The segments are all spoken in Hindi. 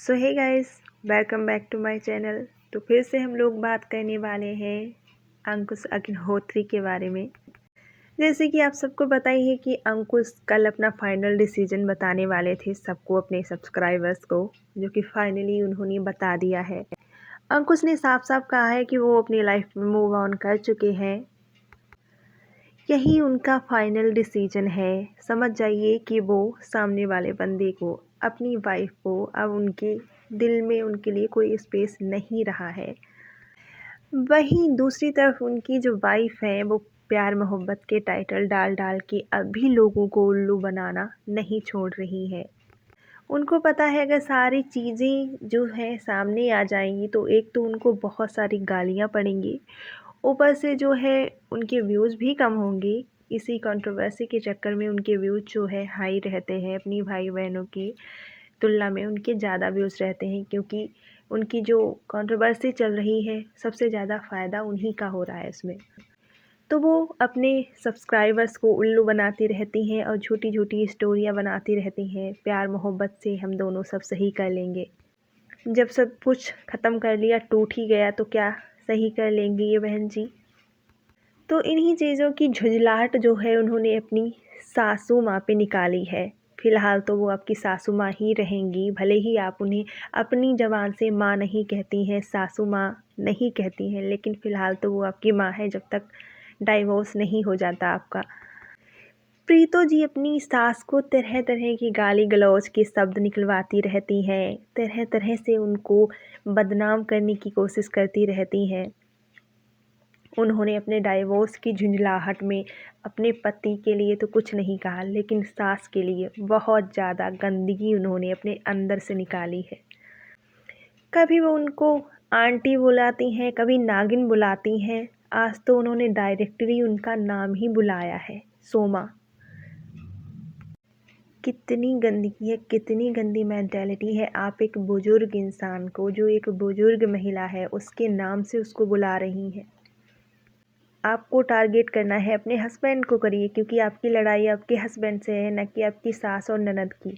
So hey guys, welcome back to my channel. तो फिर से हम लोग बात करने वाले हैं अंकुश अग्निहोत्री के बारे में। जैसे कि आप सबको पता ही है कि अंकुश कल अपना फाइनल डिसीजन बताने वाले थे सबको, अपने सब्सक्राइबर्स को, जो कि फाइनली उन्होंने बता दिया है। अंकुश ने साफ साफ कहा है कि वो अपनी लाइफ में मूव ऑन कर चुके हैं। यही उनका फाइनल डिसीजन है। समझ जाइए कि वो सामने वाले बंदे को, अपनी वाइफ को, अब उनके दिल में उनके लिए कोई स्पेस नहीं रहा है। वहीं दूसरी तरफ उनकी जो वाइफ है वो प्यार मोहब्बत के टाइटल डाल डाल के अभी लोगों को उल्लू बनाना नहीं छोड़ रही है। उनको पता है अगर सारी चीज़ें जो है सामने आ जाएंगी तो एक तो उनको बहुत सारी गालियाँ पड़ेंगी, ऊपर से जो है उनके व्यूज़ भी कम होंगे। इसी कंट्रोवर्सी के चक्कर में उनके व्यूज़ जो है हाई रहते हैं, अपनी भाई बहनों की तुलना में उनके ज़्यादा व्यूज़ रहते हैं, क्योंकि उनकी जो कंट्रोवर्सी चल रही है सबसे ज़्यादा फ़ायदा उन्हीं का हो रहा है इसमें। तो वो अपने सब्सक्राइबर्स को उल्लू बनाती रहती हैं और झूठी झूठी स्टोरियाँ बनाती रहती हैं, प्यार मोहब्बत से हम दोनों सब सही कर लेंगे। जब सब कुछ ख़त्म कर लिया, टूट ही गया, तो क्या सही कर लेंगी ये बहन जी। तो इन्हीं चीज़ों की झुंझलाहट जो है उन्होंने अपनी सासू माँ पे निकाली है। फ़िलहाल तो वो आपकी सासू माँ ही रहेंगी, भले ही आप उन्हें अपनी ज़बान से माँ नहीं कहती हैं, सासू माँ नहीं कहती हैं, लेकिन फ़िलहाल तो वो आपकी माँ है जब तक डाइवोर्स नहीं हो जाता आपका। प्रीतो जी अपनी सास को तरह तरह की गाली गलौज के शब्द निकलवाती रहती हैं, तरह तरह से उनको बदनाम करने की कोशिश करती रहती हैं। उन्होंने अपने डाइवोर्स की झुंझलाहट में अपने पति के लिए तो कुछ नहीं कहा, लेकिन सास के लिए बहुत ज़्यादा गंदगी उन्होंने अपने अंदर से निकाली है। कभी वो उनको आंटी बुलाती हैं, कभी नागिन बुलाती हैं। आज तो उन्होंने डायरेक्टली उनका नाम ही बुलाया है, सोमा। कितनी गंदगी है, कितनी गंदी मेंटालिटी है। आप एक बुजुर्ग इंसान को, जो एक बुजुर्ग महिला है, उसके नाम से उसको बुला रही हैं। आपको टारगेट करना है अपने हस्बैंड को करिए, क्योंकि आपकी लड़ाई आपके हस्बैंड से है, न कि आपकी सास और ननद की।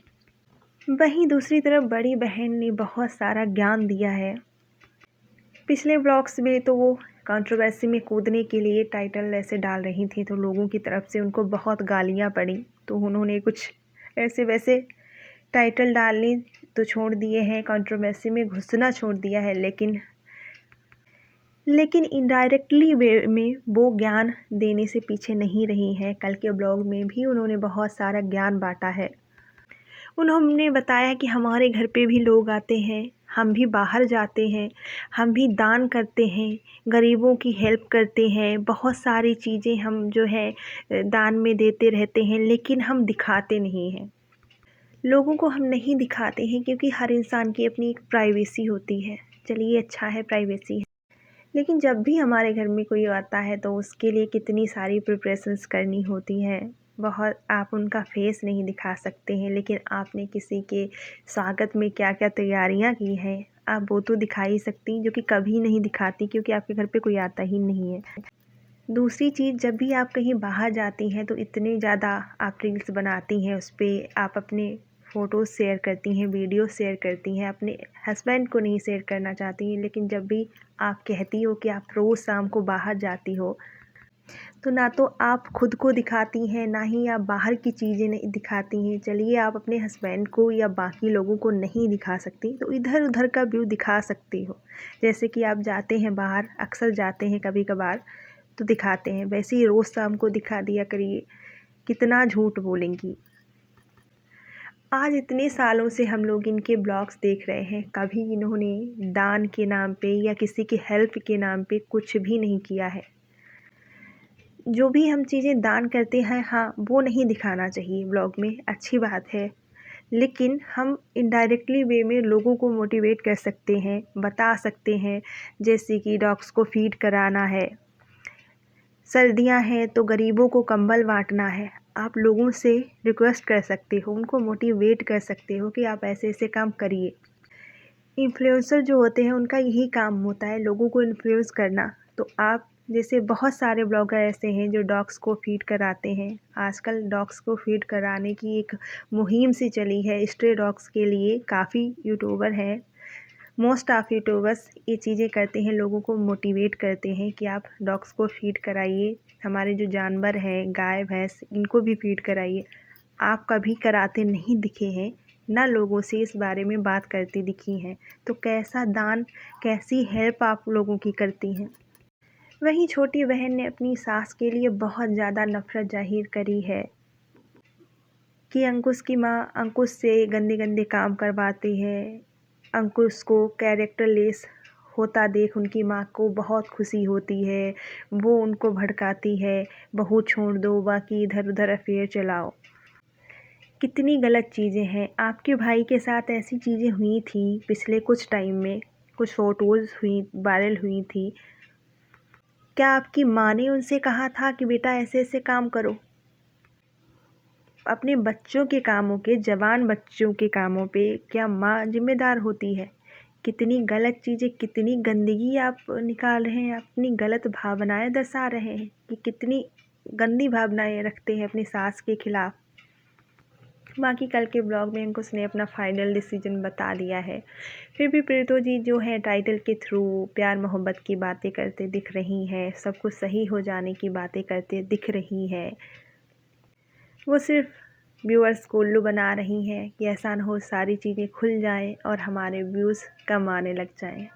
वहीं दूसरी तरफ बड़ी बहन ने बहुत सारा ज्ञान दिया है। पिछले ब्लॉग्स में तो वो कंट्रोवर्सी में कूदने के लिए टाइटल ऐसे डाल रही थी, तो लोगों की तरफ से उनको बहुत गालियाँ पड़ी, तो उन्होंने कुछ ऐसे वैसे टाइटल डालने तो छोड़ दिए हैं, कंट्रोवर्सी में घुसना छोड़ दिया है, लेकिन इनडायरेक्टली वे में वो ज्ञान देने से पीछे नहीं रही हैं। कल के ब्लॉग में भी उन्होंने बहुत सारा ज्ञान बांटा है। उन्होंने बताया कि हमारे घर पे भी लोग आते हैं, हम भी बाहर जाते हैं, हम भी दान करते हैं, गरीबों की हेल्प करते हैं, बहुत सारी चीज़ें हम जो है दान में देते रहते हैं, लेकिन हम दिखाते नहीं हैं। लोगों को हम नहीं दिखाते हैं क्योंकि हर इंसान की अपनी एक प्राइवेसी होती है। चलिए, अच्छा है प्राइवेसी, लेकिन जब भी हमारे घर में कोई आता है तो उसके लिए कितनी सारी प्रिपरेशंस करनी होती हैं। बहुत, आप उनका फेस नहीं दिखा सकते हैं, लेकिन आपने किसी के स्वागत में क्या क्या तैयारियां की हैं आप वो तो दिखा ही सकती, जो कि कभी नहीं दिखाती क्योंकि आपके घर पे कोई आता ही नहीं है। दूसरी चीज़, जब भी आप कहीं बाहर जाती हैं तो इतने ज़्यादा आप रील्स बनाती हैं, उस पर आप अपने फ़ोटोज़ शेयर करती हैं, वीडियो शेयर करती हैं, अपने हस्बैंड को नहीं शेयर करना चाहती हैं, लेकिन जब भी आप कहती हो कि आप रोज़ शाम को बाहर जाती हो, तो ना तो आप खुद को दिखाती हैं, ना ही आप बाहर की चीज़ें नहीं दिखाती हैं। चलिए, आप अपने हस्बैंड को या बाकी लोगों को नहीं दिखा सकती तो इधर उधर का व्यू दिखा सकती हो। जैसे कि आप जाते हैं बाहर, अक्सर जाते हैं, कभी कभार तो दिखाते हैं, वैसे ही रोज़ शाम को दिखा दिया करिए। कितना झूठ बोलेंगी। आज इतने सालों से हम लोग इनके ब्लॉग्स देख रहे हैं, कभी इन्होंने दान के नाम पे या किसी की हेल्प के नाम पे कुछ भी नहीं किया है। जो भी हम चीज़ें दान करते हैं, हाँ, वो नहीं दिखाना चाहिए ब्लॉग में, अच्छी बात है, लेकिन हम इनडायरेक्टली वे में लोगों को मोटिवेट कर सकते हैं, बता सकते हैं। जैसे कि डॉग्स को फीड कराना है, सर्दियां हैं तो गरीबों को कंबल बांटना है, आप लोगों से रिक्वेस्ट कर सकते हो, उनको मोटिवेट कर सकते हो कि आप ऐसे ऐसे काम करिए। इन्फ्लुएंसर जो होते हैं उनका यही काम होता है, लोगों को इन्फ्लुएंस करना। तो आप जैसे बहुत सारे ब्लॉगर ऐसे हैं जो डॉग्स को फीड कराते हैं। आजकल डॉग्स को फीड कराने की एक मुहिम सी चली है स्ट्रे डॉग्स के लिए। काफ़ी यूट्यूबर हैं, मोस्ट ऑफ यूट्यूबर्स ये चीज़ें करते हैं, लोगों को मोटिवेट करते हैं कि आप डॉग्स को फीड कराइए। हमारे जो जानवर हैं, गाय भैंस, इनको भी फीड कराइए। आप कभी कराते नहीं दिखे हैं, ना लोगों से इस बारे में बात करती दिखी हैं, तो कैसा दान, कैसी हेल्प आप लोगों की करती हैं। वहीं छोटी बहन ने अपनी सास के लिए बहुत ज़्यादा नफ़रत ज़ाहिर करी है कि अंकुश की माँ अंकुश से गंदे गंदे काम करवाती है। अंकुश को कैरेक्टर लेस होता देख उनकी माँ को बहुत खुशी होती है। वो उनको भड़काती है, बहू छोड़ दो, बाकी इधर उधर अफेयर चलाओ। कितनी गलत चीज़ें हैं। आपके भाई के साथ ऐसी चीज़ें हुई थी पिछले कुछ टाइम में, कुछ फ़ोटोज़ हुई, वायरल हुई थी। क्या आपकी माँ ने उनसे कहा था कि बेटा ऐसे ऐसे काम करो? अपने बच्चों के कामों के, जवान बच्चों के कामों पे क्या माँ जिम्मेदार होती है? कितनी गलत चीज़ें, कितनी गंदगी आप निकाल रहे हैं, अपनी गलत भावनाएं दर्शा रहे हैं कि कितनी गंदी भावनाएं रखते हैं अपनी सास के खिलाफ। बाकी कल के ब्लॉग में अंकुश ने अपना फाइनल डिसीजन बता दिया है। फिर भी प्रीतो जी जो है टाइटल के थ्रू प्यार मोहब्बत की बातें करते दिख रही हैं, सब कुछ सही हो जाने की बातें करते दिख रही हैं। वो सिर्फ व्यूअर्स को उल्लू बना रही हैं कि ऐसा ना हो सारी चीज़ें खुल जाएं और हमारे व्यूज़ कम आने लग जाएं।